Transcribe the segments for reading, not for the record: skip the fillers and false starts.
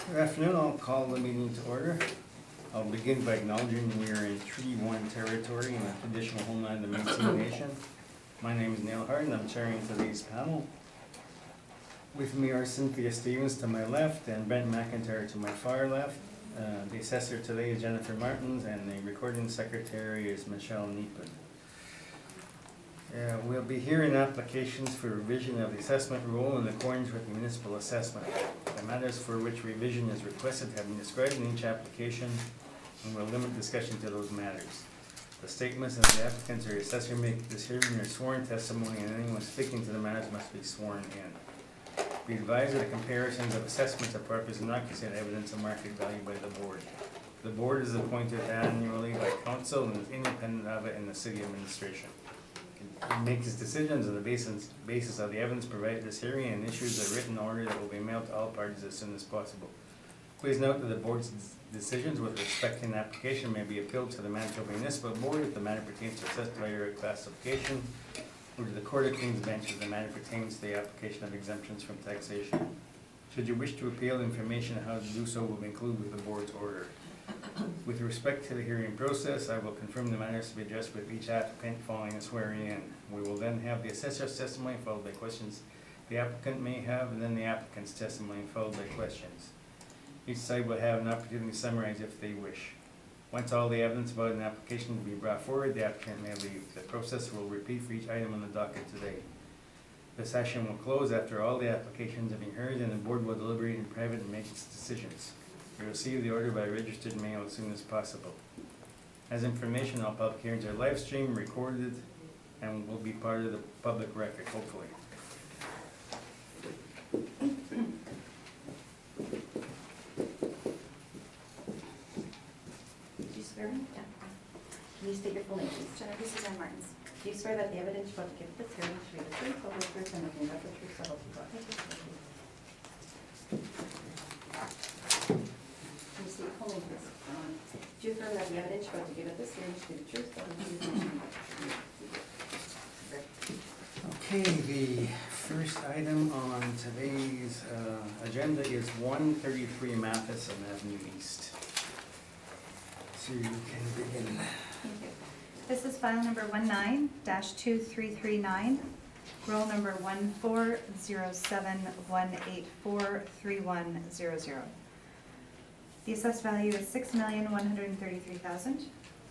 Good afternoon, I'll call the meeting to order. I'll begin by acknowledging we are in Treaty 1 territory in the traditional homeland of the Métis Nation. My name is Neil Hart and I'm chairing today's panel. With me are Cynthia Stevens to my left and Brent McIntyre to my far left. The assessor today is Jennifer Martins and the recording secretary is Michelle Neepin. We'll be hearing applications for revision of the assessment rule in accordance with the municipal assessment. The matters for which revision is requested have been described in each application and will limit discussion to those matters. The statements that the applicants or assessor make this hearing are sworn testimony and anyone speaking to the matters must be sworn in. Be advised that the comparisons of assessments of properties are not considered evidence of market value by the board. The board is appointed annually by council and is independent of it in the city administration. It makes its decisions on the basis of the evidence provided at this hearing and issues a written order that will be mailed to all parties as soon as possible. Please note that the board's decisions with respect to an application may be appealed to the Manitoba Municipal Board if the matter pertains to assessed value or classification, or to the Court of King's Bench if the matter pertains to the application of exemptions from taxation. Should you wish to appeal, information on how to do so will be included with the board's order. With respect to the hearing process, I will confirm the matters to be addressed with each applicant following a swearing in. We will then have the assessor's testimony followed by questions the applicant may have, and then the applicant's testimony followed by questions. Each side will have an opportunity to summarize if they wish. Once all the evidence about an application will be brought forward, the applicant may leave. The process will repeat for each item on the docket today. The session will close after all the applications have been heard, and the board will deliberate in private and make its decisions. You will receive the order by registered mail as soon as possible. As information, all public hearings are live streamed, recorded, and will be part of the public record, hopefully. Do you swear me? Yeah. Can you state your full name, please? Jennifer Suzanne Martins. Do you swear that the evidence you're about to give at this hearing should be the truth, the whole truth, and nothing but the truth, so help you God? Can you state your full name, please? Do you affirm that the evidence you're about to give at this hearing should be the truth, the whole truth, and nothing but the truth? Okay, the first item on today's agenda is 133 Matheson Avenue East. So you can begin. Thank you. This is file number 19-2339, roll number 1407-184-3100. The assessed value is $6,133,000.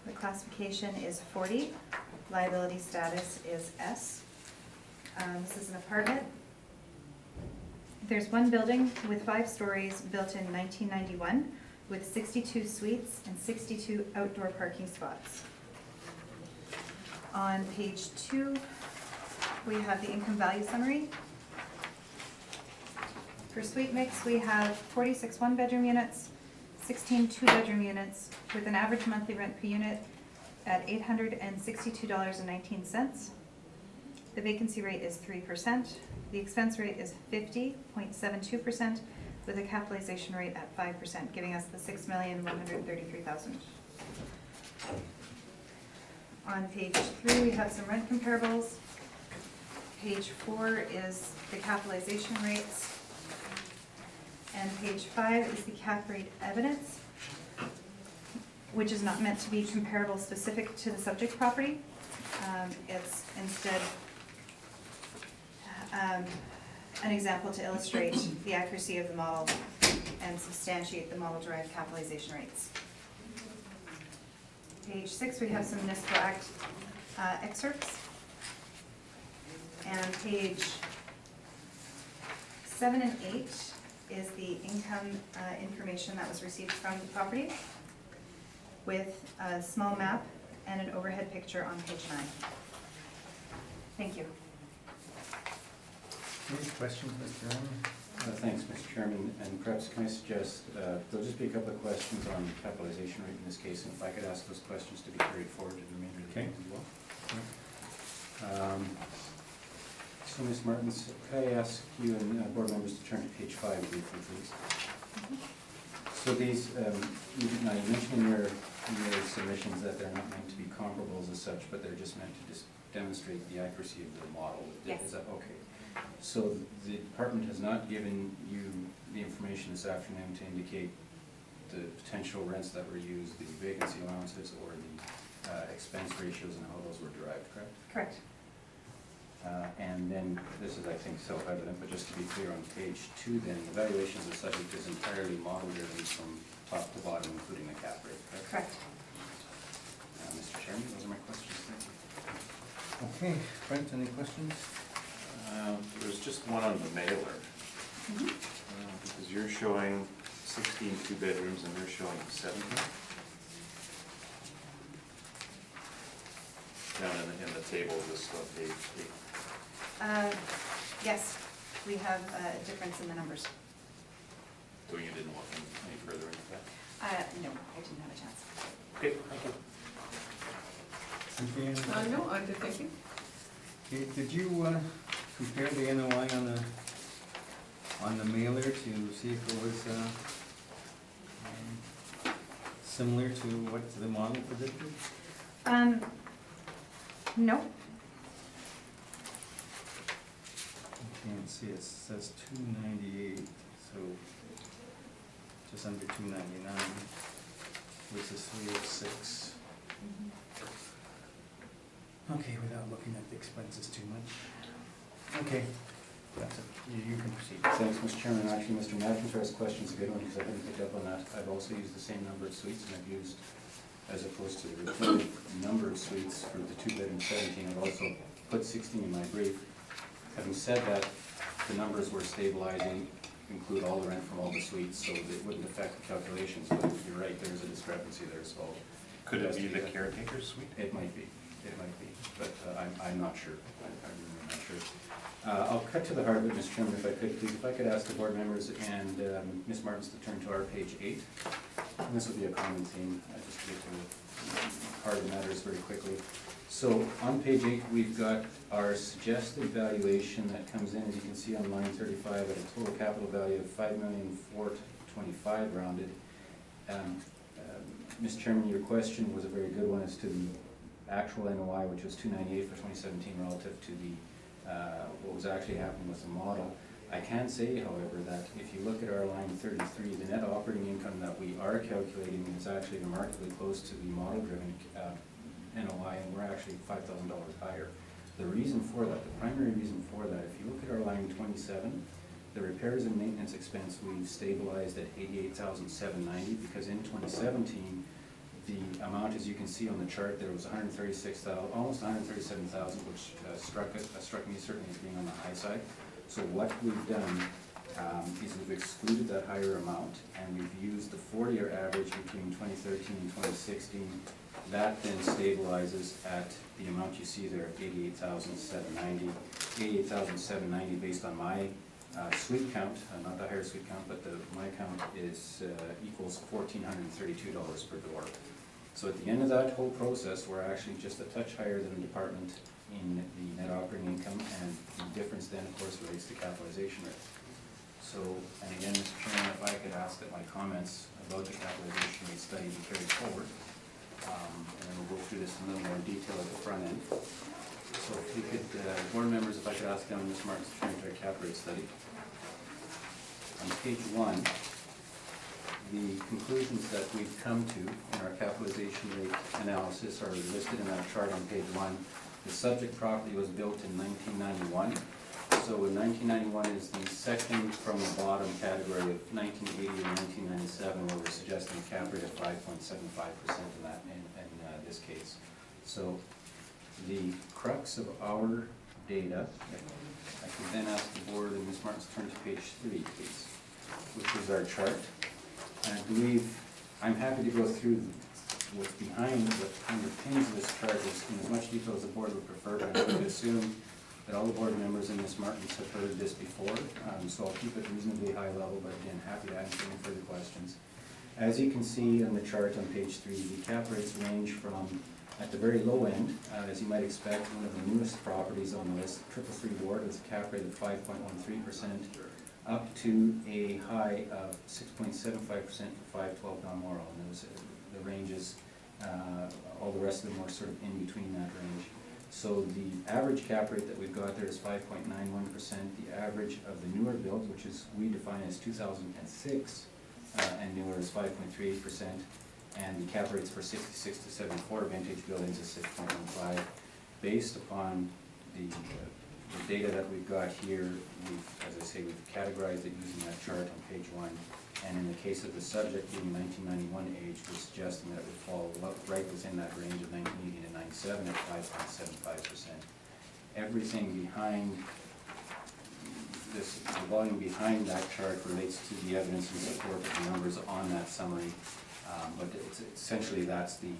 The classification is 40. Liability status is S. This is an apartment. There's one building with 5 stories built in 1991 with 62 suites and 62 outdoor parking spots. On page 2, we have the income value summary. For suite mix, we have 46 one-bedroom units, 16 two-bedroom units, with an average monthly rent per unit at $862.19. The vacancy rate is 3%. The expense rate is 50.72%, with a capitalization rate at 5%, giving us the $6,133,000. On page 3, we have some rent comparables. Page 4 is the capitalization rates. And page 5 is the cap rate evidence, which is not meant to be comparable specific to the subject property. It's instead an example to illustrate the accuracy of the model and substantiate the model-derived capitalization rates. Page 6, we have some municipal act excerpts. And page 7 and 8 is the income information that was received from the property, with a small map and an overhead picture on page 9. Thank you. Any questions, Mr. Chairman? Thanks, Mr. Chairman, and perhaps can I suggest, there'll just be a couple of questions on capitalization rate in this case, and if I could ask those questions to be carried forward to the remainder of the Okay. meeting as well. So, Ms. Martins, could I ask you and board members to turn to page 5 briefly, please? So these, you mentioned in your submissions that they're not meant to be comparables as such, but they're just meant to just demonstrate the accuracy of the model. Yes. Is that okay? So the department has not given you the information information this afternoon to indicate the potential rents that were used, the vacancy allowances, or the expense ratios and how those were derived, correct? Correct. And then, this is, I think, self-evident, but just to be clear, on page 2 then, the valuation of the subject is entirely model-driven from top to bottom, including the cap rate, correct? Correct. Mr. Chairman, those are my questions, thank you. Okay, Brent, any questions? There's just one on the mailer, because you're showing 16 two-bedrooms and they're showing 17. Down in the table, this on page 8. Yes, we have a difference in the numbers. So you didn't look any further into that? No, I didn't have a chance. Okay, thank you. Cynthia, any- No, I'm just thinking. Okay, did you compare the NOI on the mailer to see if it was similar to what the model predicted? No, I can't see, it says 298, so just under 299 versus 306. Okay, without looking at the expenses too much. Okay, that's it, you can proceed. Thanks, Mr. Chairman. Actually, Mr. McIntyre's question's a good one, because I didn't pick up on that. I've also used the same number of suites, and I've used, as opposed to the reported number of suites for the 2-bedroom 17, I've also put 16 in my brief. Having said that, the numbers we're stabilizing include all the rent from all the suites, so it wouldn't affect the calculations, but you're right, there's a discrepancy there, so. Could it be the caretaker's suite? It might be, but I'm not sure. I'm really not sure. I'll cut to the heart of it, Mr. Chairman, if I could, please. If I could ask the board members and Ms. Martins to turn to our page 8. And this will be a common theme, just to get to the heart of the matters very quickly. So on page 8, we've got our suggested valuation that comes in, as you can see on line 35, at a total capital value of $5,425,000 rounded. Mr. Chairman, your question was a very good one as to the actual NOI, which was 298 for 2017 relative to the what was actually happening with the model. I can say, however, that if you look at our line 33, the net operating income that we are calculating is actually remarkably close to the model-driven NOI, and we're actually $5,000 higher. The reason for that, the primary reason for that, if you look at our line 27, the repairs and maintenance expense we've stabilized at $88,790, because in 2017, the amount, as you can see on the chart, there was $136,000, almost $137,000, which struck me certainly as being on the high side. So what we've done is we've excluded that higher amount, and we've used the 4-year average between 2013 and 2016. That then stabilizes at the amount you see there, $88,790. $88,790 based on my suite count, not the higher suite count, but my count is equals $1,432 per door. So at the end of that whole process, we're actually just a touch higher than the department in the net operating income, and the difference then, of course, relates to capitalization rate. So, and again, Mr. Chairman, if I could ask that my comments about the capitalization rate study be carried forward, and then we'll go through this in a little more detail at the front end. So if you could, board members, if I could ask down Ms. Martins to turn to our cap rate study. On page 1, the conclusions that we've come to in our capitalization rate analysis are listed in that chart on page 1. The subject property was built in 1991. So in 1991 is the second from the bottom category of 1980 and 1997, where we're suggesting a cap rate of 5.75% in that in this case. So the crux of our data, I could then ask the board and Ms. Martins to turn to page 3, please, which is our chart. And I believe, I'm happy to go through what's behind, what underpins this chart in as much detail as the board would prefer, but I would assume that all the board members and Ms. Martins have heard this before, so I'll keep it reasonably high level, but again, happy to answer any further questions. As you can see on the chart on page 3, the cap rates range from, at the very low end, as you might expect, one of the newest properties on the list, 333 Ward, with a cap rate of 5.13%, up to a high of 6.75% for 512 Balmoral, and the ranges, all the rest of them were sort of in between that range. So the average cap rate that we've got there is 5.91%. The average of the newer builds, which is, we define as 2006 and newer, is 5.38%. And the cap rates for 66 to 74 vintage buildings is 6.15. Based upon the data that we've got here, we've, as I say, we've categorized it using that chart on page 1. And in the case of the subject being 1991 age, we're suggesting that it would fall right within that range of 1980 to 97 at 5.75%. Everything behind this, the volume behind that chart relates to the evidence and support of the numbers on that summary. But it's essentially, that's the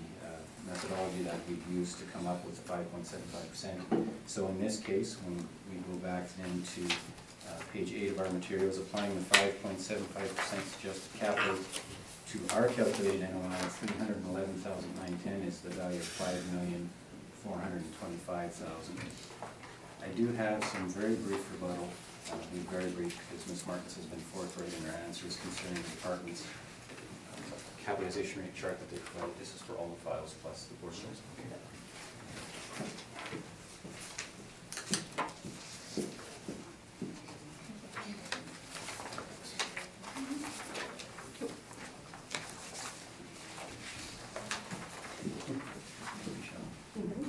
methodology that we've used to come up with 5.75%. So in this case, when we go back then to page 8 of our materials, applying the 5.75% suggested cap rate to our calculated NOI of $311,910 is the value of $5,425,000. I do have some very brief rebuttal. I'll be very brief because Ms. Martins has been forthright in her answers concerning the department's capitalization rate chart that they provided. This is for all the files plus the board rules.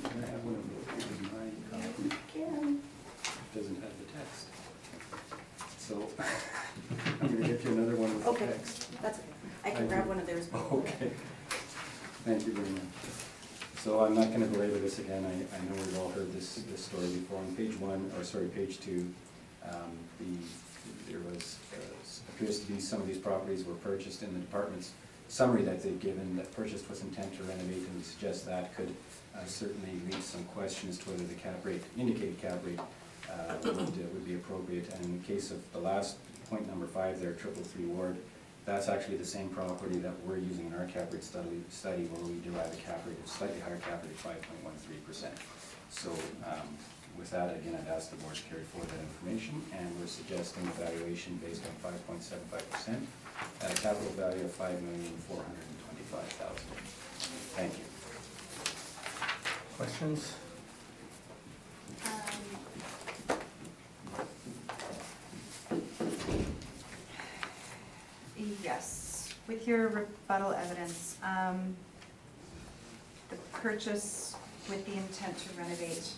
Can I have one of those? Here's my copy. Can. It doesn't have the text. So I'm going to get you another one with the Okay, text. that's okay. I can grab one of theirs. Okay. Thank you very much. So I'm not gonna belabor this again. I know we've all heard this story before. On page 1, or sorry, page 2, there was, appears to be some of these properties were purchased in the department's summary that they've given, that purchased with intent to renovate, and we suggest that could certainly lead to some questions as to whether the cap rate, indicated cap rate, would be appropriate. And in the case of the last point, number 5 there, 333 Ward, that's actually the same property that we're using in our cap rate study where we derive a cap rate of slightly higher cap rate of 5.13%. So with that, again, I'd ask the board to carry forward that information, and we're suggesting a valuation based on 5.75% at a capital value of $5,425,000. Thank you. Questions? Yes, with your rebuttal evidence, the purchase with the intent to renovate,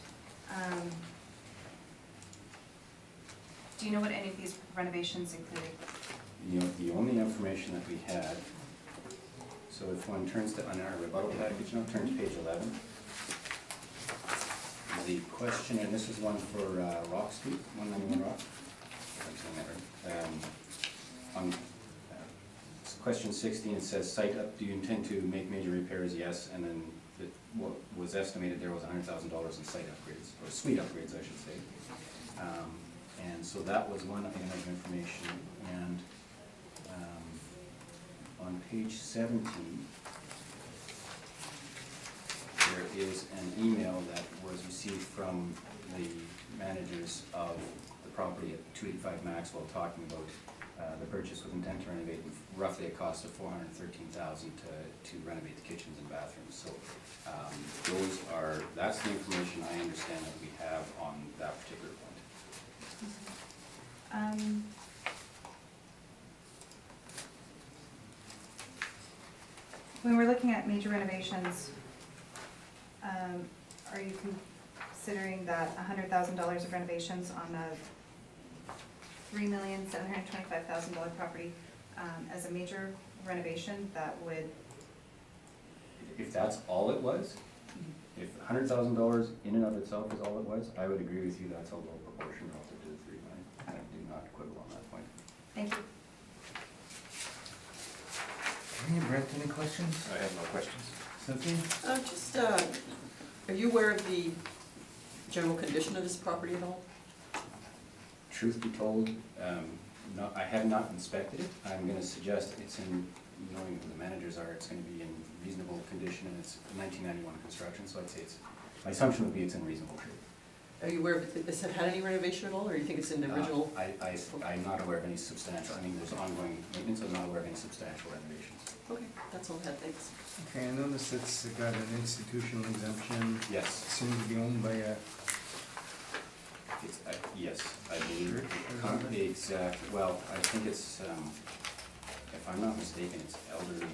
do you know what any of these renovations included? The only information that we had, so if one turns to, on our rebuttal package now, turn to page 11. The question, and this is one for Rock Street, 191 Rock. If I'm saying that right. On question 16, it says, site up, do you intend to make major repairs? Yes. And then what was estimated there was $100,000 in site upgrades, or suite upgrades, I should say. And so that was one item of information. And on page 17, there is an email that was received from the managers of the property at 285 Maxwell talking about the purchase with intent to renovate, roughly a cost of $413,000 to renovate the kitchens and bathrooms. So that's the information I understand that we have on that particular point. When we're looking at major renovations, are you considering that $100,000 of renovations on a $3,725,000 property as a major renovation that would? If that's all it was, if $100,000 in and of itself is all it was, I would agree with you, that's a low proportion relative to the 3 million. I do not quibble on that point. Thank you. Any, Brent, any questions? I have no questions. Cynthia? Are you aware of the general condition of this property at all? Truth be told, no, I have not inspected it. I'm gonna suggest it's in, knowing who the managers are, it's gonna be in reasonable condition, and it's 1991 construction, so I'd say my assumption would be it's in reasonable shape. Are you aware of, has it had any renovation at all, or you think it's in the original? I'm not aware of any substantial, I mean, there's ongoing maintenance, I'm not aware of any substantial renovations. Okay, that's all I had, thanks. Okay, I noticed it's got an institutional exemption. Yes, Seems to be owned by a, it's, yes, I believe, the exact, well, I think it's, if I'm not mistaken, it's elderly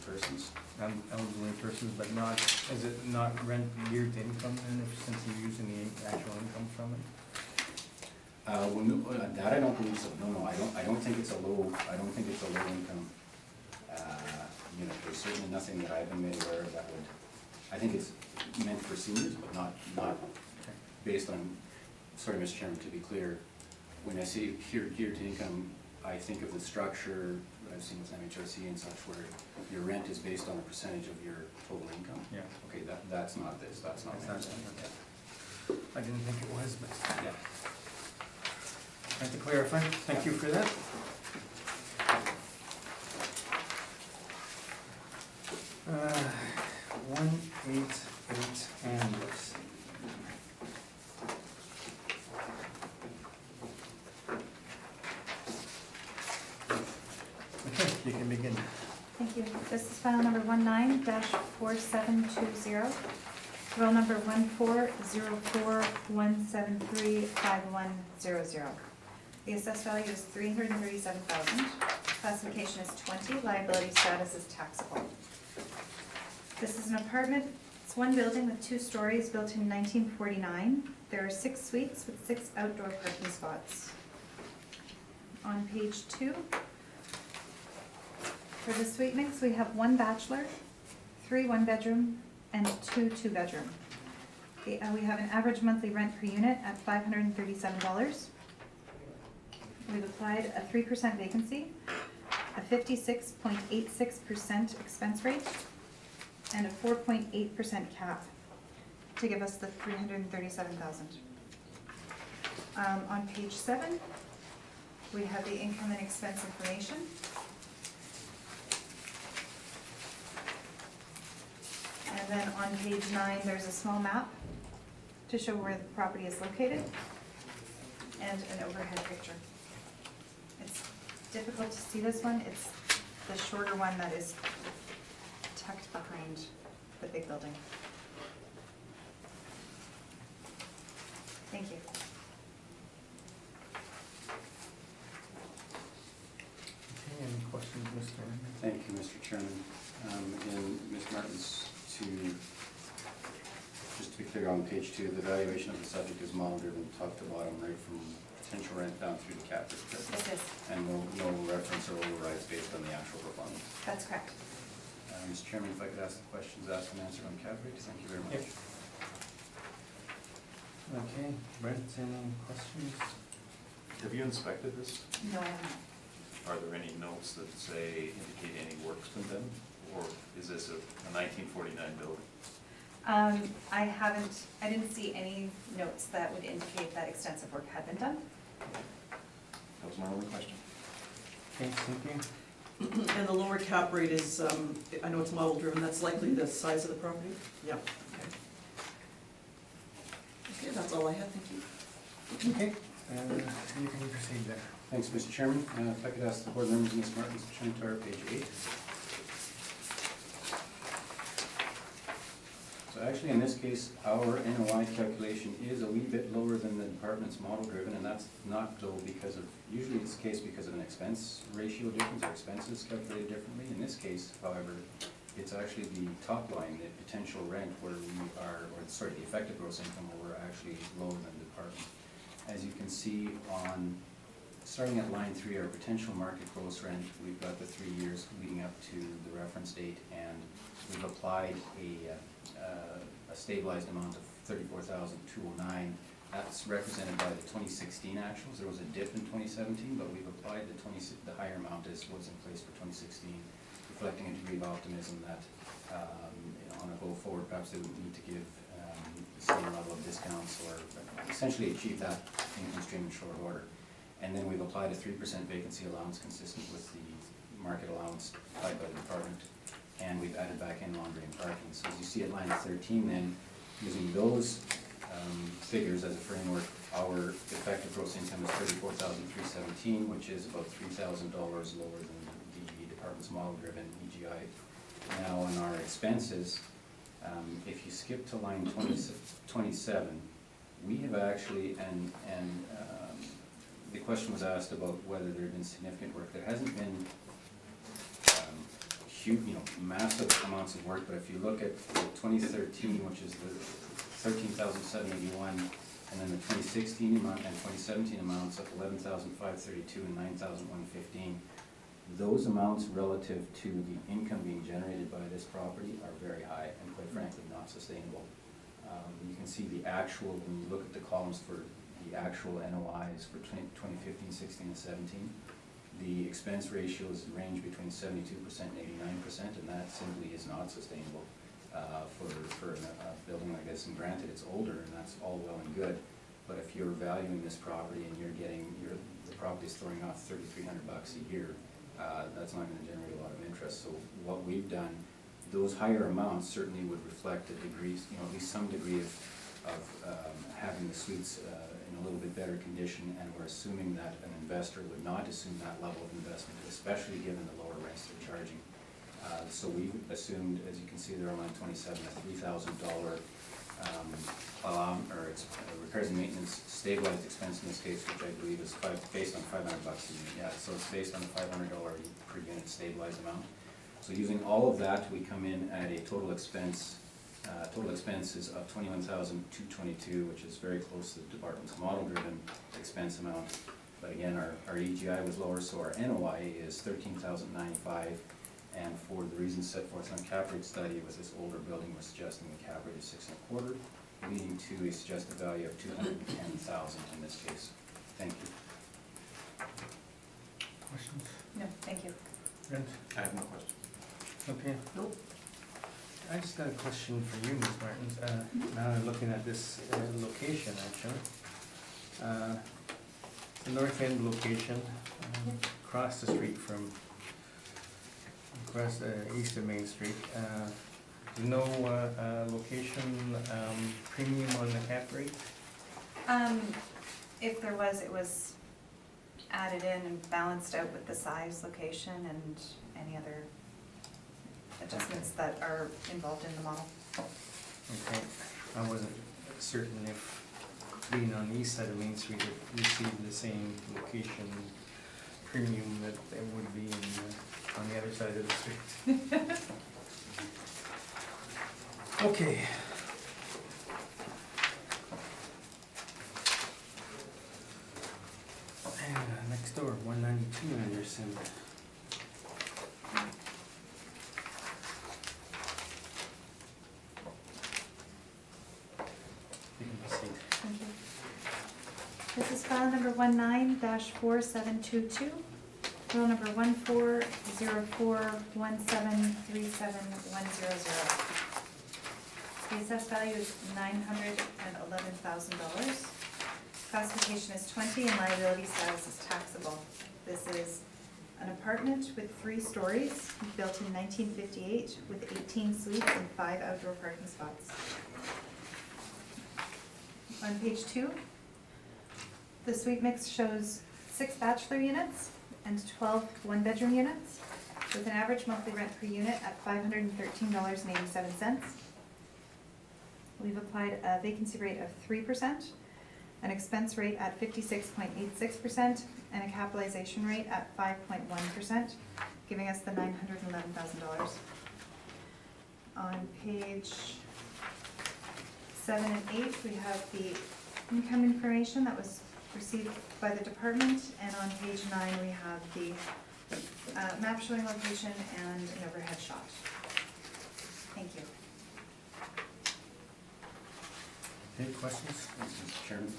persons. elderly persons, but not, is it not rent geared to income then, if, since you're using the actual income from it? Well, no, that I don't believe so, no, I don't think it's a low income, unit, there's certainly nothing that I've been made aware of that would, I think it's meant for seniors, but not based on, sorry, Mr. Chairman, to be clear, when I say geared to income, I think of the structure that I've seen with MHRC and such, where your rent is based on a percentage of your total income. Yeah. Okay, that's not this, that's not. That's not this. it, I didn't think it was, but Yeah. trying to clarify, thank you for that. Uh, 188 Ambrose. Okay, you can begin. Thank you. This is file number 19-4720. Roll number 1404173510. The assessed value is $337,000. Classification is 20. Liability status is taxable. This is an apartment. It's one building with 2 stories, built in 1949. There are 6 suites with 6 outdoor parking spots. On page 2, for the suite mix, we have 1 bachelor, 3 one-bedroom, and 2 two-bedroom. We have an average monthly rent per unit at $537. We've applied a 3% vacancy, a 56.86% expense rate, and a 4.8% cap to give us the $337,000. On page 7, we have the income and expense information. And then on page 9, there's a small map to show where the property is located and an overhead picture. It's difficult to see this one. It's the shorter one that is tucked behind the big building. Thank you. Okay, any questions, Mr. Ryan? Thank you, Mr. Chairman. In Ms. Martin's just to be clear, on page 2, the valuation of the subject is model-driven, top to bottom, right from potential rent down through the cap rate. This is, And no reference or overrides based on the actual performance. that's correct. Mr. Chairman, if I could ask the questions asked and answered on cap rate, thank you very much. Yep. Okay, Brent, any questions? Have you inspected this? No, I haven't. Are there any notes that say, indicate any work's been done? Or is this a 1949 building? I didn't see any notes that would indicate that extensive work had been done. That was my only question. Okay, thank you. And the lower cap rate is, I know it's model driven, that's likely the size of the property? Yeah, okay. Okay, that's all I had, thank you. Okay, you can proceed there. Thanks, Mr. Chairman. If I could ask the board members, Ms. Martin's to turn to our page 8. So actually, in this case, our NOI calculation is a wee bit lower than the department's model-driven, and that's not though because of, usually it's the case because of an expense ratio difference, or expenses calculated differently. In this case, however, it's actually the top line, the potential rent, where we are, or sorry, the effective gross income, where we're actually lower than the department. As you can see on, starting at line 3, our potential market gross rent, we've got the 3 years leading up to the reference date, and we've applied a stabilized amount of $34,209. That's represented by the 2016 actuals. There was a dip in 2017, but we've applied the higher amount as was in place for 2016, reflecting a degree of optimism that on a go forward, perhaps they would need to give the same level of discounts or essentially achieve that income stream in short order. And then we've applied a 3% vacancy allowance consistent with the market allowance applied by the department. And we've added back in laundry and parking. So as you see at line 13 then, using those figures as a framework, our effective gross income is $34,317, which is about $3,000 lower than the department's model-driven EGI. Now, on our expenses, if you skip to line 27, we have actually, the question was asked about whether there had been significant work. There hasn't been huge, massive amounts of work, but if you look at the 2013, which is the 13,781, and then the 2016 amount and 2017 amounts of 11,532 and 9,115, those amounts relative to the income being generated by this property are very high and quite frankly not sustainable. You can see the actual, when you look at the columns for the actual NOIs for 2015, 16, and 17, the expense ratios range between 72% and 89%, and that simply is not sustainable for a building like this. And granted, it's older, and that's all well and good, but if you're valuing this property and you're getting, the property's throwing off $3,300 a year, that's not gonna generate a lot of interest. So what we've done, those higher amounts certainly would reflect a degree, at least some degree of having the suites in a little bit better condition, and we're assuming that an investor would not assume that level of investment, especially given the lower rents they're charging. So we've assumed, as you can see there on line 27, a $3,000 repairs and maintenance stabilized expense in this case, which I believe is based on $500 a unit. Yeah, so it's based on a $500 per unit stabilized amount. So using all of that, we come in at a total expenses of $21,222, which is very close to the department's model-driven expense amount. But again, our EGI was lower, so our NOI is $13,095. And for the reasons set forth in the cap rate study, with this older building, we're suggesting the cap rate is 6.25, leading to a suggested value of $210,000 in this case. Thank you. Questions? No, thank you. Brent? I have no questions. Okay. Nope. I just got a question for you, Ms. Martins. Now I'm looking at this location, actually. The north end location, across the street from, across the east of Main Street. No location premium on the cap rate? If there was, it was added in and balanced out with the size, location, and any other adjustments that are involved in the model. Okay, I wasn't certain if being on the east side of Main Street would receive the same location premium that it would be on the other side of the street. Okay. And next door, 192 Anderson. You can proceed. Thank you. This is file number 19-4722, roll number 140417371100. The assessed value is $911,000. Classification is 20 and liability status is taxable. This is an apartment with 3 stories, built in 1958 with 18 suites and 5 outdoor parking spots. On page 2, the suite mix shows 6 bachelor units and 12 one-bedroom units, with an average monthly rent per unit at $513.87. We've applied a vacancy rate of 3%, an expense rate at 56.86%, and a capitalization rate at 5.1%, giving us the $911,000. On page 7 and 8, we have the income information that was received by the department, and on page 9, we have the map showing location and an overhead shot. Thank you. Any questions? Thanks, Mr. Chairman.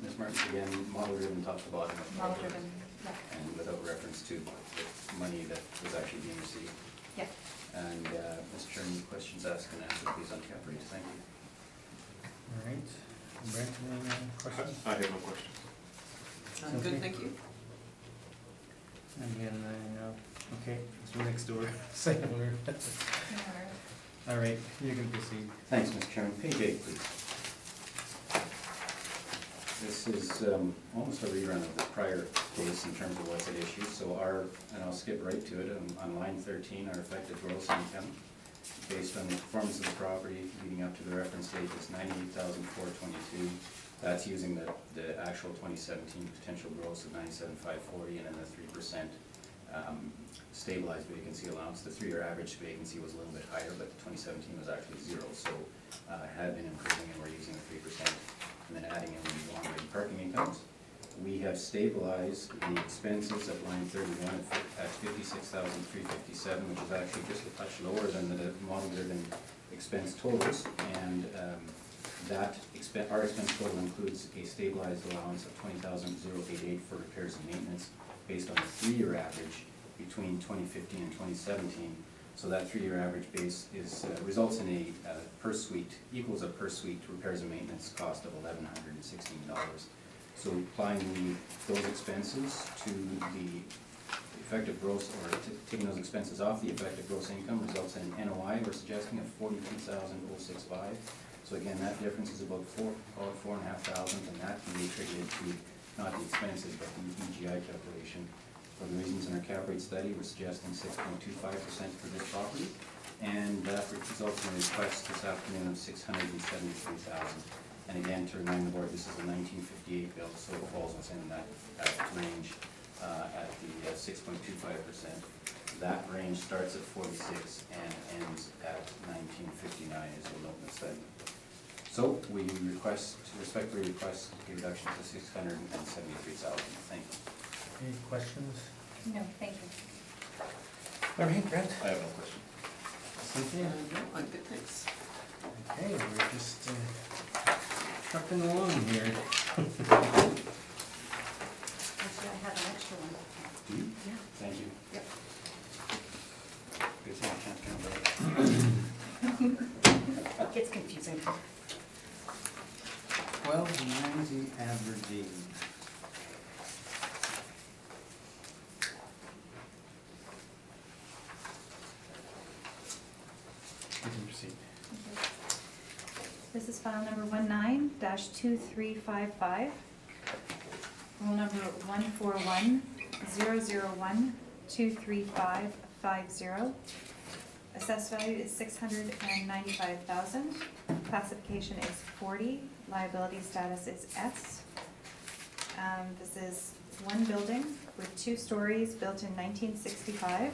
Ms. Martins, again, model-driven top to bottom. Model driven, yeah. And without reference to the money that was actually being received. Yeah. And, Mr. Chairman, questions asked and answered, please, on cap rates. Thank you. All right. Brent, any questions? I have no questions. I'm good, thank you. Again, okay, it's next door, second owner. All right, you can proceed. Thanks, Mr. Chairman. Page 8, please. This is almost a rerun of the prior case in terms of what's at issue. So and I'll skip right to it, on line 13, our effective gross income, based on the performance of the property leading up to the reference date, is $98,422. That's using the actual 2017 potential gross of $97,540, and then the 3% stabilized vacancy allowance. The 3-year average vacancy was a little bit higher, but 2017 was actually 0, so it had been improving, and we're using the 3%, and then adding in the long-range parking incomes. We have stabilized the expenses at line 31 at $56,357, which is actually just a touch lower than the model-driven expense totals, and our expense total includes a stabilized allowance of $20,088 for repairs and maintenance, based on the 3-year average between 2015 and 2017. So that 3-year average base results in a equals a per suite repairs and maintenance cost of $1,116. So applying those expenses to the effective gross, or taking those expenses off the effective gross income, results in an NOI we're suggesting of $42,065. So again, that difference is about $4,500, and that can be attributed to not the expenses, but the EGI calculation. For the reasons in our cap rate study, we're suggesting 6.25% for this property, and that results in a request this afternoon of $673,000. And again, to remind the board, this is a 1958 build, so it falls within that range at the 6.25%. That range starts at 46 and ends at 1959, as you'll note in the study. So we respectfully request a reduction to $673,000. Thank you. Any questions? No, thank you. All right, Brent? I have no question. Cynthia? No, I'm good, thanks. Okay, we're just trucking along here. Actually, I have an extra one. Do you? Yeah. Thank you. Yep. Good thing I can't count that. It gets confusing. 1290 Aberdeen. You can proceed. This is file number 19-2355. Roll number 141-001-23550. Assessed value is $695,000. Classification is 40. Liability status is S. This is one building with 2 stories, built in 1965.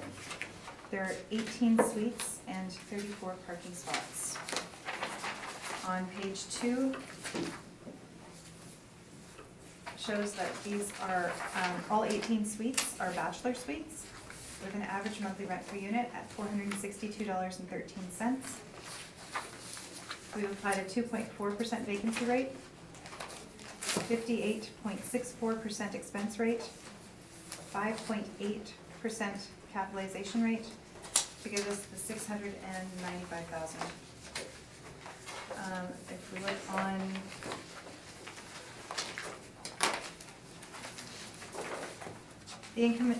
There are 18 suites and 34 parking spots. On page 2, shows that these are, all 18 suites are bachelor suites with an average monthly rent per unit at $462.13. We've applied a 2.4% vacancy rate, 58.64% expense rate, 5.8% capitalization rate to give us the $695,000. If we look on the income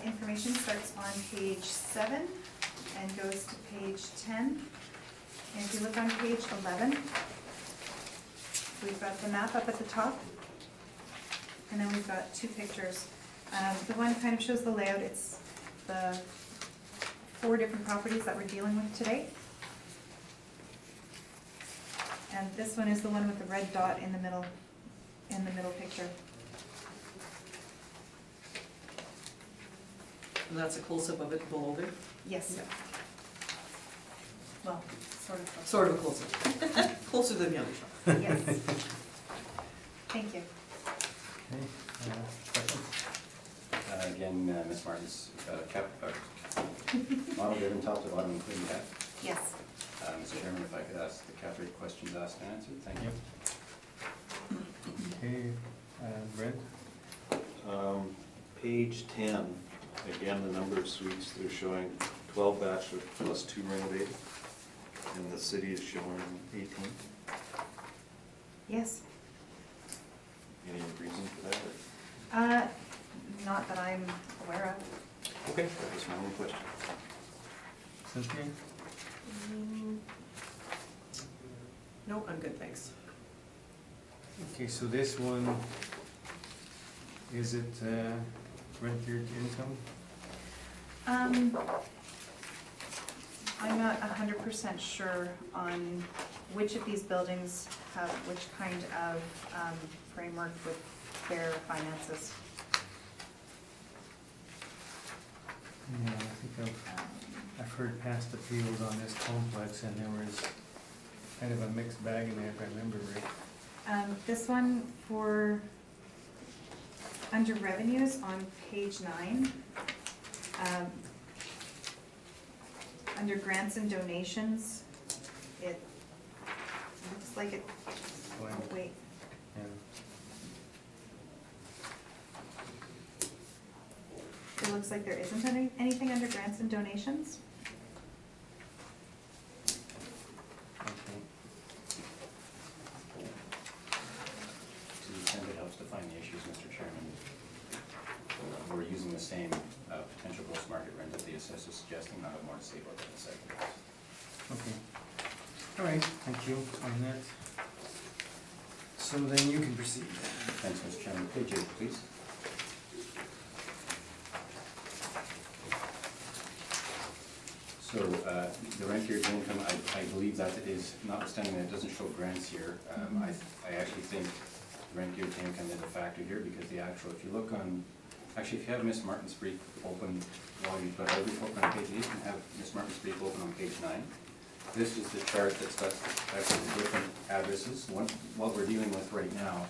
information starts on page 7 and goes to page 10. And if you look on page 11, we've got the map up at the top, and then we've got 2 pictures. The one kind of shows the layout. It's the 4 different properties that we're dealing with today. And this one is the one with the red dot in the middle picture. And that's a close-up of it below there? Yes. Well, sort of. Sort of a close-up. Closer than the other shot. Yes. Thank you. Okay, questions? Again, Ms. Martin's model-driven top to bottom, including that. Yes. Mr. Chairman, if I could ask the cap rate questions asked and answered, thank you. Okay, Brent? Page 10, again, the number of suites, they're showing 12 bachelor plus 2 renovated, and the city is showing 18. Yes. Any reason for that? or- Not that I'm aware of. Okay, that was my only question. Cynthia? No, I'm good, thanks. Okay, so this one, is it rent geared income? I'm not 100% sure on which of these buildings have which kind of framework with their finances. Yeah, I think I've heard past appeals on this complex, and there was kind of a mixed bag in there, if I remember right. This one for, under revenues on page 9, under grants and donations, it looks like it, Well, oh wait, yeah. it looks like there isn't anything under grants and donations. Okay. To the extent it helps define the issues, Mr. Chairman, we're using the same potential gross market rent that the assessor is suggesting. I have more to say about that in a second. Okay. All right, thank you on that. So then you can proceed. Thanks, Mr. Chairman. Page 8, please. So the rent geared income, I believe that is, notwithstanding that it doesn't show grants here, I actually think the rent geared income is a factor here, because the actual, if you look on, actually, if you have Miss Martin's brief open while you've got our brief open on page 8, you can have Miss Martin's brief open on page 9. This is the chart that's got actually the different addresses. What we're dealing with right now,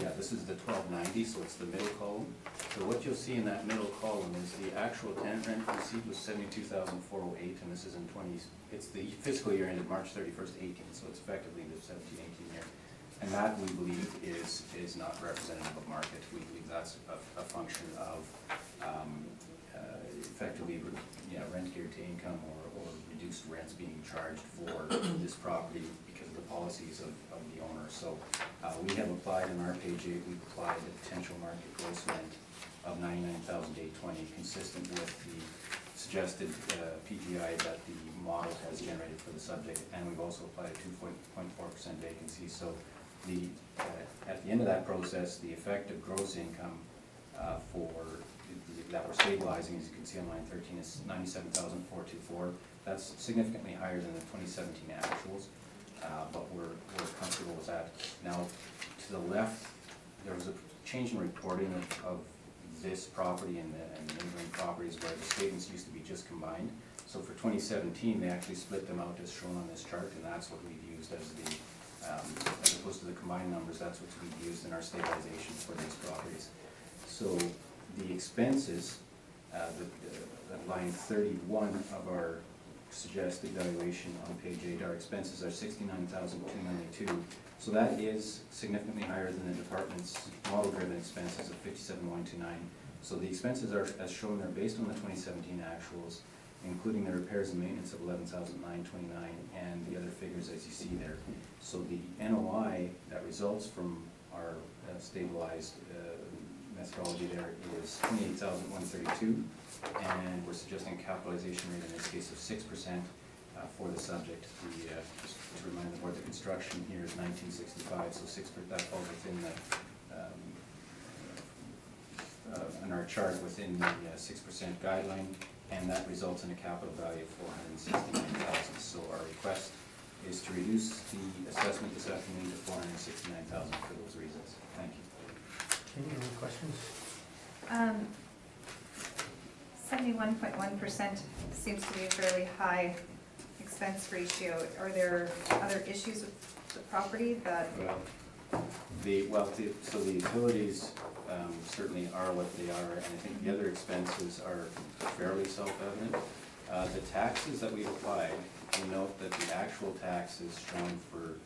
yeah, this is the 1290, so it's the middle column. So what you'll see in that middle column is the actual tenant rent received was $72,408, and this is in it's the fiscal year ended March 31st, 18, so it's effectively the 17-18 year. And that, we believe, is not representative of market. We believe that's a function of effectively, rent geared to income or reduced rents being charged for this property because of the policies of the owner. So we have applied in our page 8, we've applied the potential market gross rent of $99,820, consistent with the suggested PGI that the model has generated for the subject, and we've also applied a 2.4% vacancy. So at the end of that process, the effective gross income that we're stabilizing, as you can see on line 13, is $97,424. That's significantly higher than the 2017 actuals, but we're comfortable with that. Now, to the left, there was a change in reporting of this property and the neighboring properties where the statements used to be just combined. So for 2017, they actually split them out as shown on this chart, and that's what we've used as the, as opposed to the combined numbers, that's what we've used in our stabilization for these properties. So the expenses, line 31 of our suggested valuation on page 8, our expenses are $69,292. So that is significantly higher than the department's model-driven expenses of $57,129. So the expenses are, as shown, they're based on the 2017 actuals, including the repairs and maintenance of $11,929 and the other figures as you see there. So the NOI that results from our stabilized methodology there is $28,132, and we're suggesting a capitalization rate in this case of 6% for the subject. Just to remind the board, the construction here is 1965, so 6%, that falls within the, in our chart within the 6% guideline, and that results in a capital value of $469,000. So our request is to reduce the assessment this afternoon to $469,000 for those reasons. Thank you. Any questions? 71.1% seems to be a fairly high expense ratio. Are there other issues with the property that? So the utilities certainly are what they are, and I think the other expenses are fairly self-evident. The taxes that we've applied, we note that the actual taxes shown for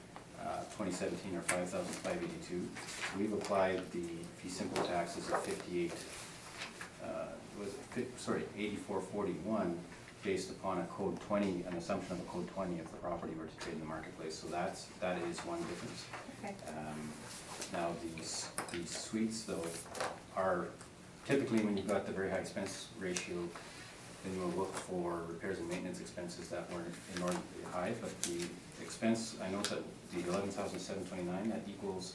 2017 are $5,582. We've applied the fee simple taxes of $84.41 based upon a code 20, an assumption of a code 20 if the property were to trade in the marketplace. So that is one difference. Okay. Now these suites though are typically, when you've got the very high expense ratio, then you'll look for repairs and maintenance expenses that weren't inordinately high, but the expense, I note that the $11,729, that equals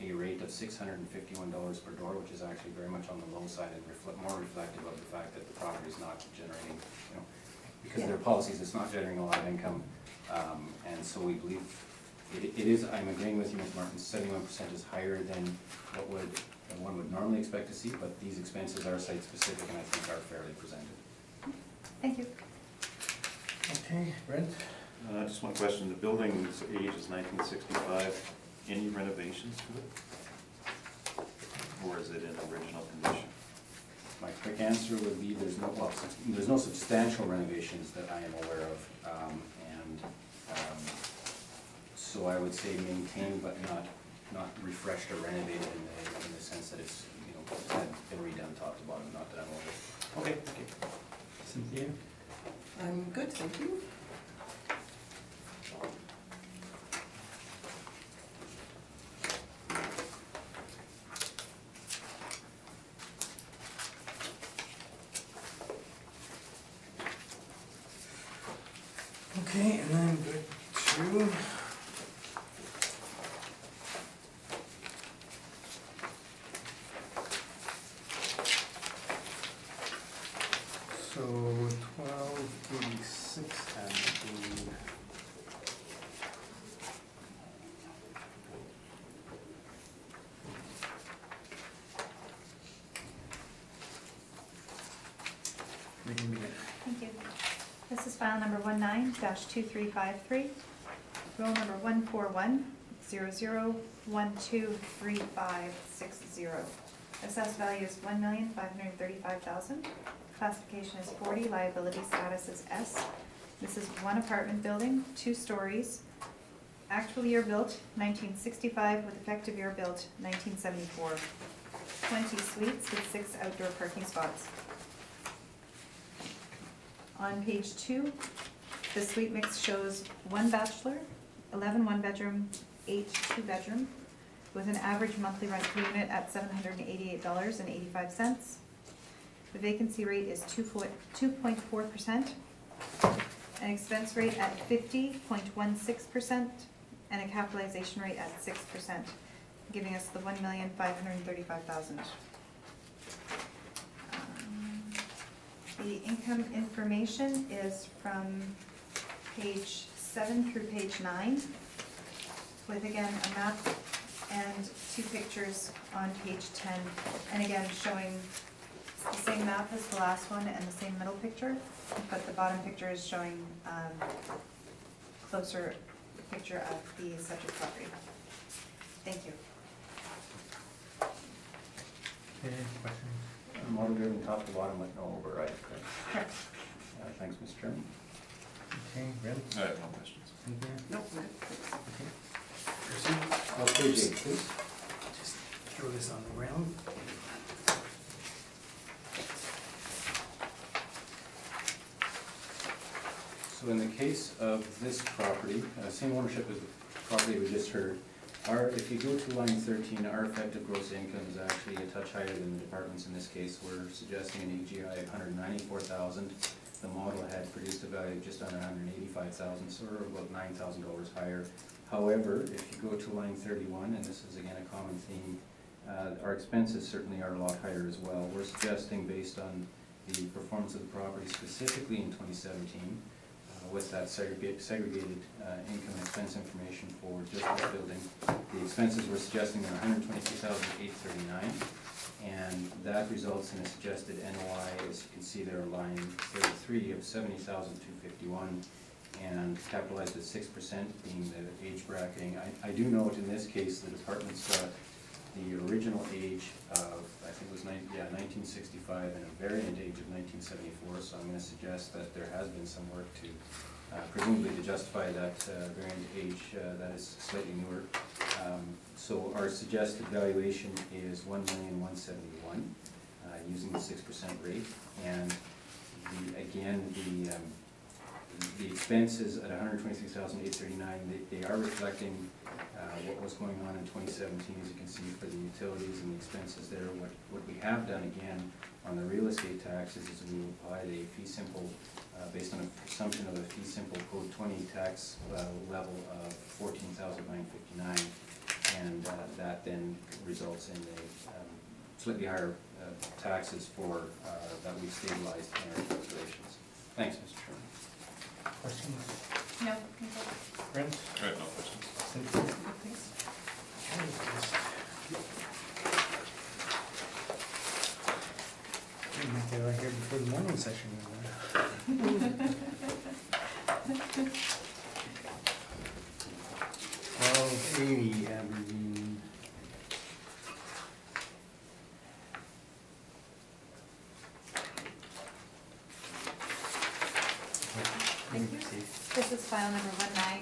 a rate of $651 per door, which is actually very much on the low side and more reflective of the fact that the property is not generating, because of their policies, it's not generating a lot of income. And so we believe it is, I'm agreeing with you, Ms. Martin, 71% is higher than than one would normally expect to see, but these expenses are site-specific and I think are fairly presented. Thank you. Okay, Brent? Just one question, the building's age is 1965, any renovations to it? Or is it in original condition? My quick answer would be there's no substantial renovations that I am aware of. So I would say maintained but not refreshed or renovated in the sense that it's, had been redone top to bottom, not that I'm aware of. Okay, thank you. Cynthia? I'm good, thank you. Okay, and then good to. So 1286, I believe. We can begin. Thank you. This is file number 19-2353, roll number 14100123560. Assessed value is $1,535,000. Classification is 40, liability status is S. This is one apartment building, 2 stories. Actual year built, 1965, with effective year built, 1974. 20 suites with 6 outdoor parking spots. On page 2, the suite mix shows 1 bachelor, 11 one-bedroom, 8 two-bedroom, with an average monthly rent per unit at $788.85. The vacancy rate is 2.4%, an expense rate at 50.16%, and a capitalization rate at 6%, giving us the $1,535,000. The income information is from page 7 through page 9, with again a map and 2 pictures on page 10, and again showing the same map as the last one and the same middle picture, but the bottom picture is showing closer picture of the subject property. Thank you. Okay, questions? Model driven top to bottom with no override, correct? Correct. Thanks, Mr. Chairman. Okay, Brent? I have no questions. Cynthia? Nope, good, thanks. Okay. Page 8, please. Just throw this on the ground. So in the case of this property, same ownership as the property we just heard, if you go to line 13, our effective gross income is actually a touch higher than the department's in this case. We're suggesting an AGI of $194,000. The model had produced a value of just under $185,000, so we're about $9,000 higher. However, if you go to line 31, and this is again a common theme, our expenses certainly are a lot higher as well. We're suggesting, based on the performance of the property specifically in 2017, with that segregated income expense information for just this building, the expenses we're suggesting are $122,839, and that results in a suggested NOI, as you can see there, line 33 of $70,251, and capitalized at 6%, being the age bracketing. I do note in this case the department's got the original age of, I think it was 1965, and a variant age of 1974, so I'm going to suggest that there has been some work to, presumably to justify that variant age that is slightly newer. So our suggested valuation is $1,171,000, using the 6% rate, and the The expenses at $126,839, they are reflecting what was going on in 2017, as you can see, for the utilities and the expenses there. What we have done again on the real estate taxes is we applied a fee simple, based on a presumption of a fee simple code 20 tax level of $14,959, and that then results in a slightly higher taxes for that we've stabilized in our calculations. Thanks, Mr. Chairman. Questions? No, thank you. Brent? I have no questions. Cynthia? Thanks. We might get out here before the morning session. 1280 Aberdeen. Thank you. This is file number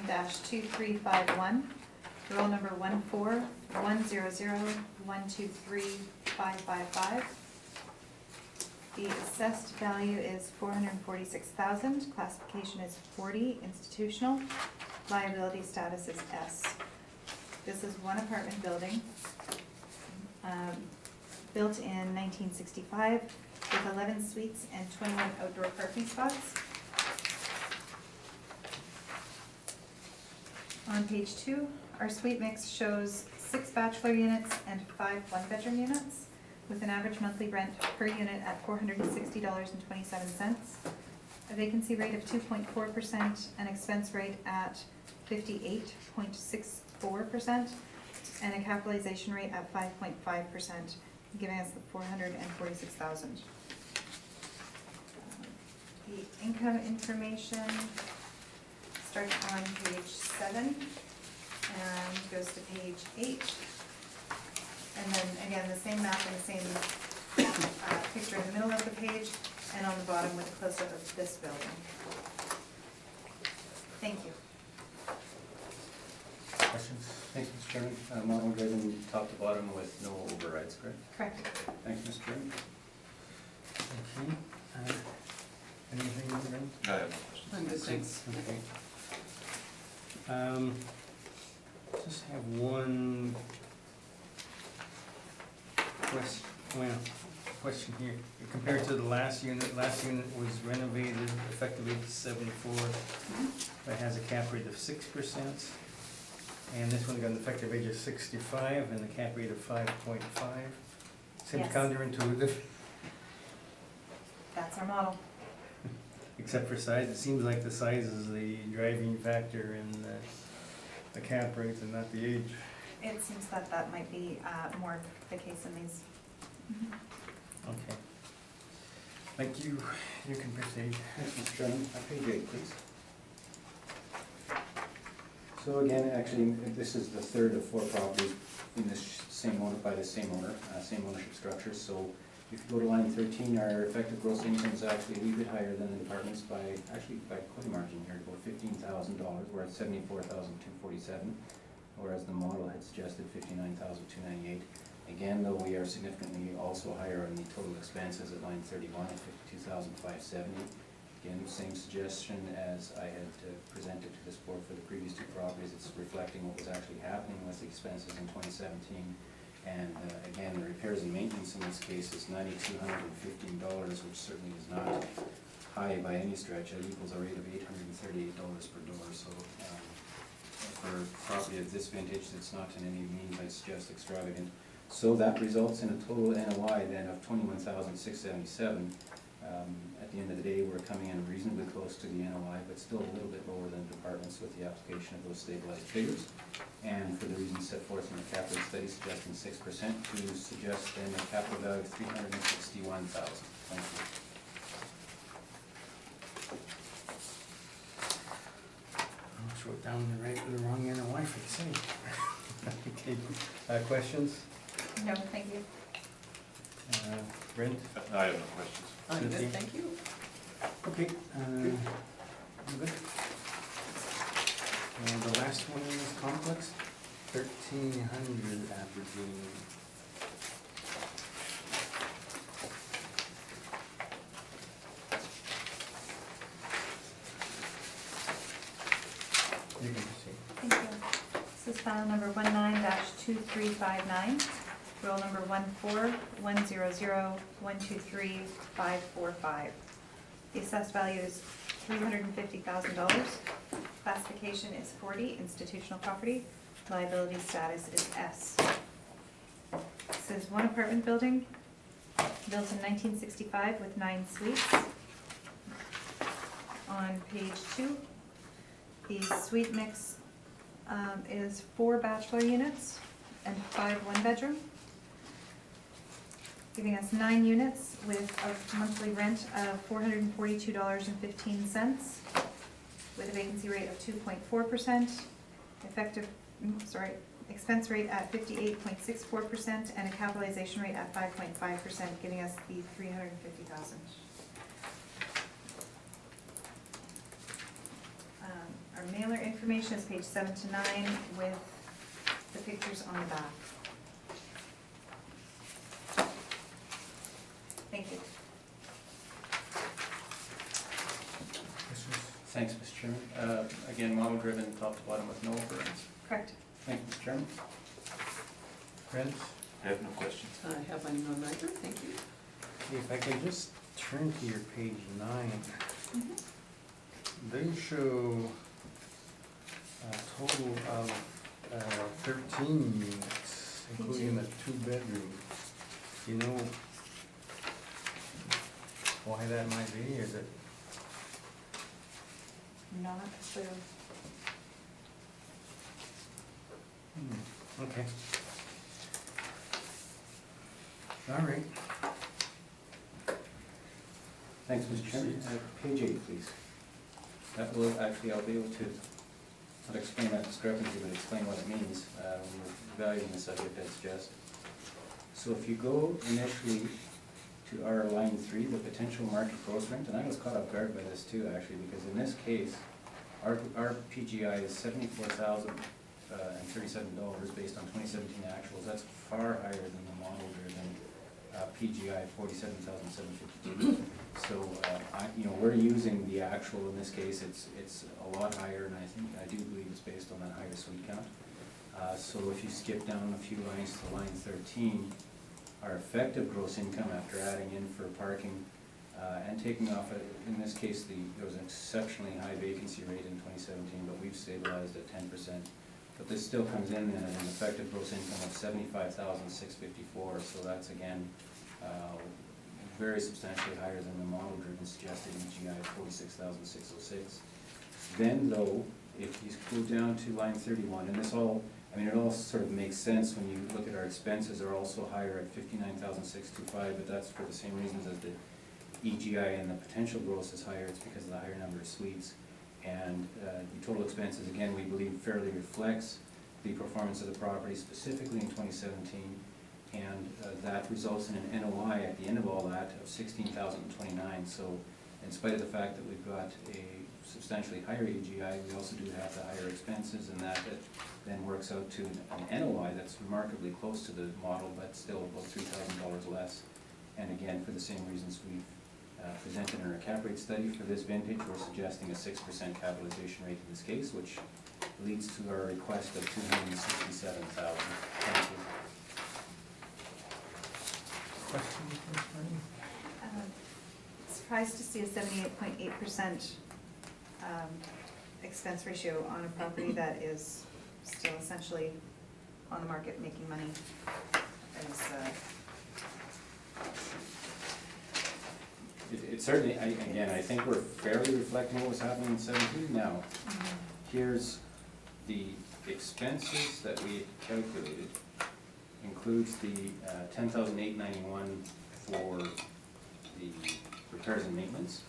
19-2351, roll number 14100123555. The assessed value is $446,000, classification is 40, institutional, liability status is S. This is one apartment building, built in 1965 with 11 suites and 21 outdoor parking spots. On page 2, our suite mix shows 6 bachelor units and 5 one-bedroom units, with an average monthly rent per unit at $460.27, a vacancy rate of 2.4%, an expense rate at 58.64%, and a capitalization rate at 5.5%, giving us the $446,000. The income information starts on page 7 and goes to page 8. And then again, the same map and the same picture in the middle of the page, and on the bottom with a close-up of this building. Thank you. Questions? Thanks, Mr. Chairman. We'll go from top to bottom with no overrides, correct? Correct. Thanks, Mr. Chairman. Okay. Anything, Brent? I have no questions. I'm good, thanks. Okay. Just have one question here. Compared to the last unit was renovated effective age 74. It has a cap rate of 6%. And this one got an effective age of 65 and a cap rate of 5.5. Seems Yes. counterintuitive, That's our model. except for size. It seems like the size is the driving factor in the cap rate and not the age. It seems that that might be more the case in these. Okay. Thank you. You can proceed. Thanks, Mr. Chairman. Page 8, please. So again, actually, this is the third of 4 properties in this same owner, by the same owner, same ownership structure. So if you go to line 13, our effective gross income is actually a wee bit higher than the departments by quite a margin here, about $15,000. We're at $74,247, whereas the model had suggested $59,298. Again, though, we are significantly also higher on the total expenses at line 31 at $52,570. Again, same suggestion as I had presented to this board for the previous 2 properties. It's reflecting what was actually happening with the expenses in 2017. And again, the repairs and maintenance in this case is $9,215, which certainly is not high by any stretch. It equals a rate of $838 per door. So for property of this vintage, that's not in any means, I'd suggest, extravagant. So that results in a total NOI then of $21,677. At the end of the day, we're coming in reasonably close to the NOI, but still a little bit lower than departments with the application of those stabilized figures. And for the reasons set forth in the capital study, suggesting 6%, to suggest then a capital value of $361,000. Thank you. I just wrote down the wrong NOI for the city. Okay. Questions? No, thank you. Brent? I have no questions. I'm Cynthia? good, thank you. Okay. I'm good. And the last one in this complex, 1300 Aberdeen. file number 19-2359, roll number 14100123545. The assessed value is $350,000. Classification is 40, institutional property. Liability status is S. This is one apartment building, built in 1965 with 9 suites. On page 2, the suite mix is 4 bachelor units and 5 one-bedroom, giving us 9 units with a monthly rent of $442.15, with a vacancy rate of 2.4%, expense rate at 58.64%, and a capitalization rate at 5.5%, giving us the $350,000. Our mailer information is page 7 to 9 with the pictures on the back. Thank you. Thanks, Mr. Chairman. Again, model driven, top to bottom with no overruns. Correct. Thank you, Mr. Chairman. Brent? I have no questions. I have my none either, thank you. If I can just turn to your page 9, they show a total of 13 units, including the 2-bedroom. Do you know why that might be? Is it? Not clear. Okay. All right. Thanks, Mr. Chairman. Page 8, please. That will, actually, I'll be able to, not explain that discrepancy, but explain what it means when we're evaluating the subject, I suggest. So if you go initially to our line 3, the potential market gross rent, and I was caught off guard by this too, actually, because in this case, our PGI is $74,037 based on 2017 actuals. That's far higher than the model driven PGI 47,752. So we're using the actual in this case. It's a lot higher, and I do believe it's based on that higher suite count. So if you skip down a few lines to line 13, our effective gross income after adding in for parking and taking off, in this case, there was an exceptionally high vacancy rate in 2017, but we've stabilized at 10%. But this still comes in at an effective gross income of $75,654, so that's again very substantially higher than the model-driven suggested EGI of $46,606. Then though, if you go down to line 31, and this all, it all sort of makes sense when you look at our expenses are also higher at $59,625, but that's for the same reasons as the EGI and the potential gross is higher. It's because of the higher number of suites. And the total expenses, again, we believe fairly reflects the performance of the property, specifically in 2017. And that results in an NOI at the end of all that of $16,029. So in spite of the fact that we've got a substantially higher EGI, we also do have the higher expenses, and that then works out to an NOI that's remarkably close to the model, but still about $3,000 less. And again, for the same reasons we've presented in our cap rate study for this vintage, we're suggesting a 6% capitalization rate in this case, which leads to our request of $267,000. Thank you. Questions, Ms. Martin? Surprised to see a 78.8% expense ratio on a property that is still essentially on the market making money. It certainly, I think we're fairly reflecting what was happening in 17 now. Here's the expenses that we calculated, includes the $10,891 for the repairs and maintenance.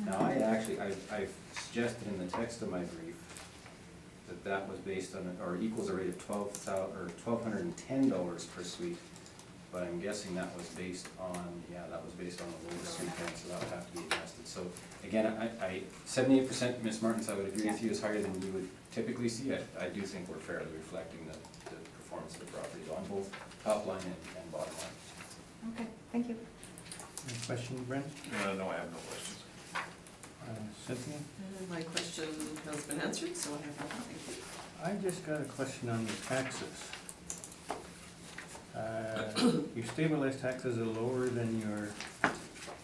Now, I've suggested in the text of my brief that was based on, or equals a rate of $1,210 per suite. But I'm guessing that was based on, the lower suite count, so that would have to be adjusted. So again, 78%, Ms. Martins, I would agree with you, is higher than you would typically see. I do think we're fairly reflecting the performance of the properties on both top line and bottom line. Okay, thank you. Any questions, Brent? No, I have no questions. Cynthia? And my question has been answered, so I have nothing, thank you. I just got a question on your taxes. Your stabilized taxes are lower than your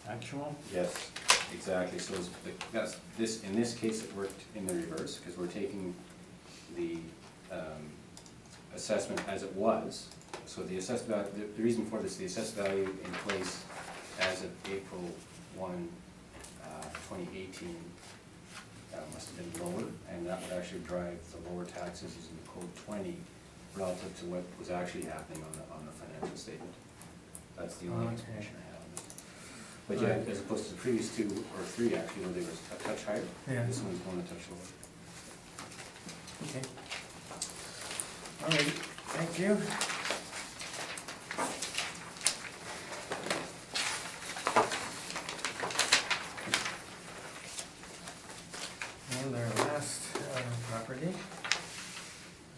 actual? Yes, exactly, so in this case, it worked in the reverse, because we're taking the assessment as it was. So the assessed value, the reason for this, the assessed value in place as of April 1, 2018, must have been lower, and that would actually drive the lower taxes using the code 20 relative to what was actually happening on the financial statement. That's the only Okay. explanation I have on it. But yeah, Right. as opposed to the previous 2 or 3 actually, where they were a touch higher, Yeah. this one's going a touch lower. Okay. All right, thank you. And our last property,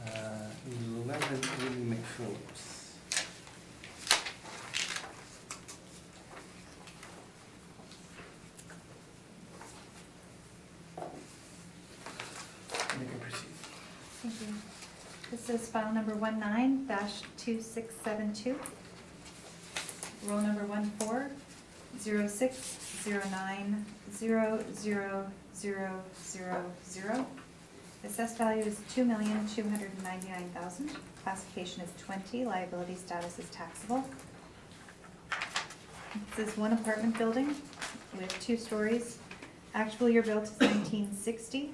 1180 McPhillips. You can proceed. Thank you. This is file number 19-2672. Roll number 1406090000. Assessed value is $2,299,000. Classification is 20. Liability status is taxable. This is one apartment building with 2 stories. Actual year built is 1960.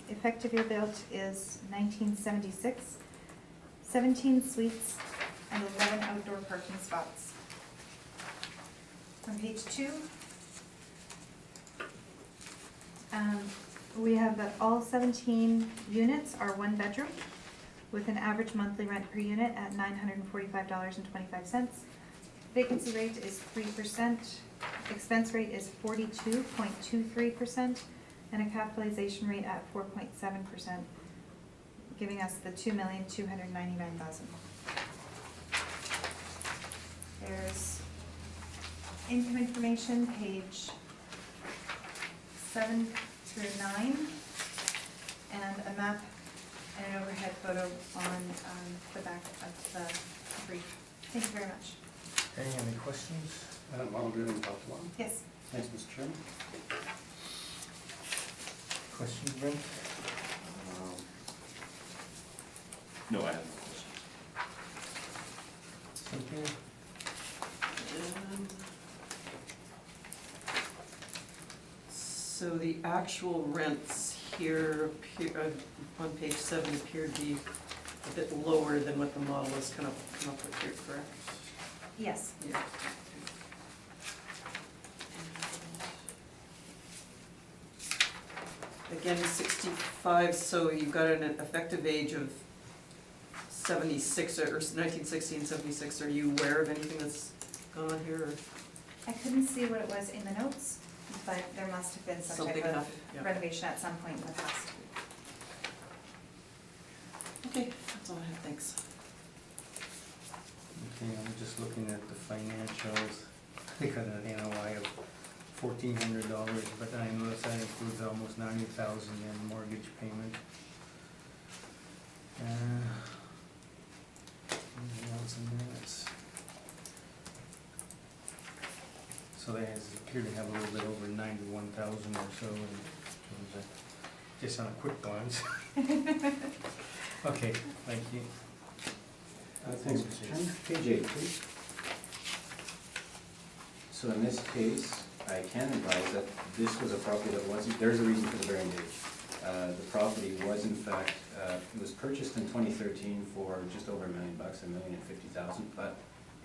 Effective year built is 1976. 17 suites and 11 outdoor parking spots. On page 2, we have that all 17 units are 1 bedroom with an average monthly rent per unit at $945.25. Vacancy rate is 3%. Expense rate is 42.23%. And a capitalization rate at 4.7%, giving us the $2,299,000. There's income information, page 7 through 9, and a map and an overhead photo on the back of the brief. Thank you very much. Okay, any questions? Model driven top to one. Yes. Thanks, Mr. Chairman. Questions, Brent? No, I have no questions. Cynthia? So the actual rents here on page 7 appear to be a bit lower than what the model has kind of come up with here, correct? Yes. Yeah. Again, 65, so you've got an effective age of 76, or 1960 and 76. Are you aware of anything that's gone on here, or I couldn't see what it was in the notes, but there must have been some something type of happened? Yeah. renovation at some point in the past. Okay, that's all I have, thanks. Okay, I'm just looking at the financials. They got an NOI of $1,400, but I notice that includes almost $90,000 in mortgage payment. Anything else in there? So they appear to have a little bit over 91,000 or so in terms of, just on a quick glance. Okay, thank you. Thanks, Mr. Chairman. Page 8, please. So in this case, I can advise that this was a property that wasn't, there's a reason for the variant age. The property was in fact, it was purchased in 2013 for just over $1 million, $1,050,000, but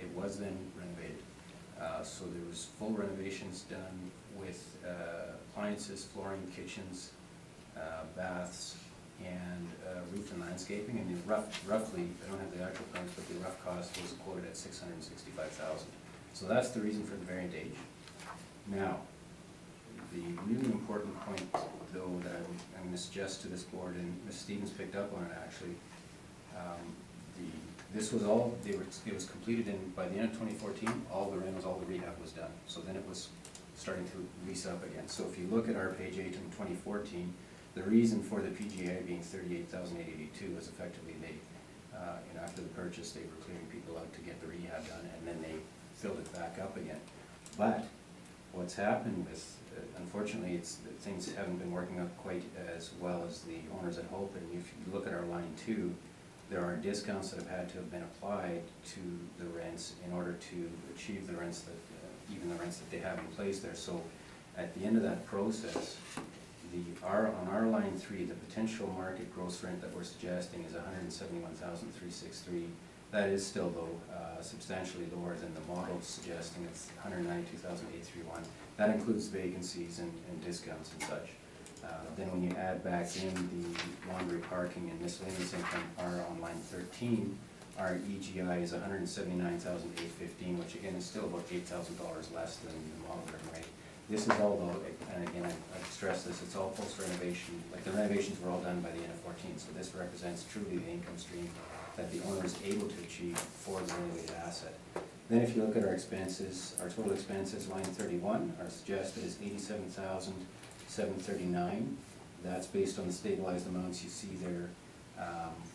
it was then renovated. So there was full renovations done with appliances, flooring, kitchens, baths, and roof and landscaping, and the roughly, I don't have the actual plans, but the rough cost was quoted at $665,000. So that's the reason for the variant age. Now, the really important point, though, that I'm going to suggest to this board, and Ms. Stevens picked up on it actually, this was all, it was completed by the end of 2014, all the rentals, all the rehab was done. So then it was starting to lease up again. So if you look at our page 8 in 2014, the reason for the PGA being 38,882 was effectively they, after the purchase, they were clearing people out to get the rehab done, and then they filled it back up again. But what's happened with, unfortunately, it's that things haven't been working out quite as well as the owners had hoped. And if you look at our line 2, there are discounts that have had to have been applied to the rents in order to achieve the rents that, even the rents that they have in place there. So at the end of that process, on our line 3, the potential market gross rent that we're suggesting is $171,363. That is still, though, substantially lower than the model suggesting. It's $192,831. That includes vacancies and discounts and such. Then when you add back in the laundry, parking, and miscellaneous income, on line 13, our EGI is $179,815, which again is still about $8,000 less than the model rate. This is all, though, and again, I've stressed this, it's all post-renovation. Like, the renovations were all done by the end of 14, so this represents truly the income stream that the owner is able to achieve for the renovated asset. Then if you look at our expenses, our total expenses, line 31, our suggested is $87,739. That's based on the stabilized amounts you see there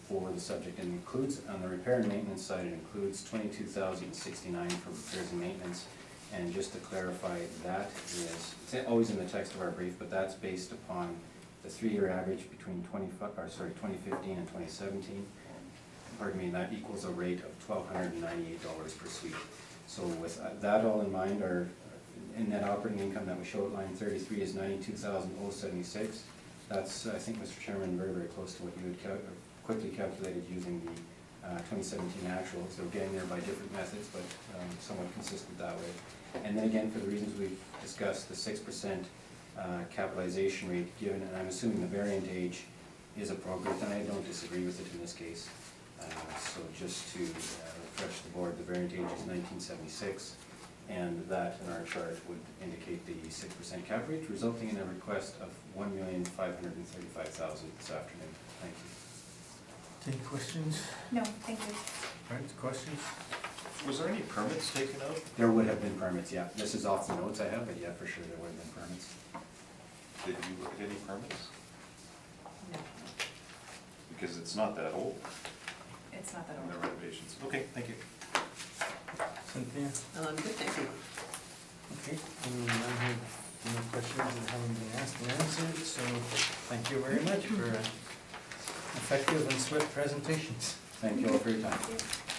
for the subject, and includes, on the repair and maintenance side, it includes $22,069 for repairs and maintenance. And just to clarify, that is, it's always in the text of our brief, but that's based upon the 3-year average between 2015 and 2017. Pardon me, and that equals a rate of $1,298 per suite. So with that all in mind, our net operating income that we show at line 33 is $92,076. That's, I think, Mr. Chairman, very, very close to what you had quickly calculated using the 2017 actuals. So getting there by different methods, but somewhat consistent that way. And then again, for the reasons we've discussed, the 6% capitalization rate given, and I'm assuming the variant age is appropriate, and I don't disagree with it in this case. So just to refresh the board, the variant age is 1976, and that in our chart would indicate the 6% cap rate, resulting in a request of $1,535,000 this afternoon. Thank you. Any questions? No, thank you. All right, questions? Was there any permits taken out? There would have been permits, yeah. This is off the notes I have, but yeah, for sure there would have been permits. Did you look at any permits? No, Because it's not that old, it's not that in the old. renovations. Okay, thank you. Cynthia? Good, thank you. Okay, and I have no questions that haven't been asked and answered, so thank you very much for effective and swift presentations. Thank you all for your time. Thank you.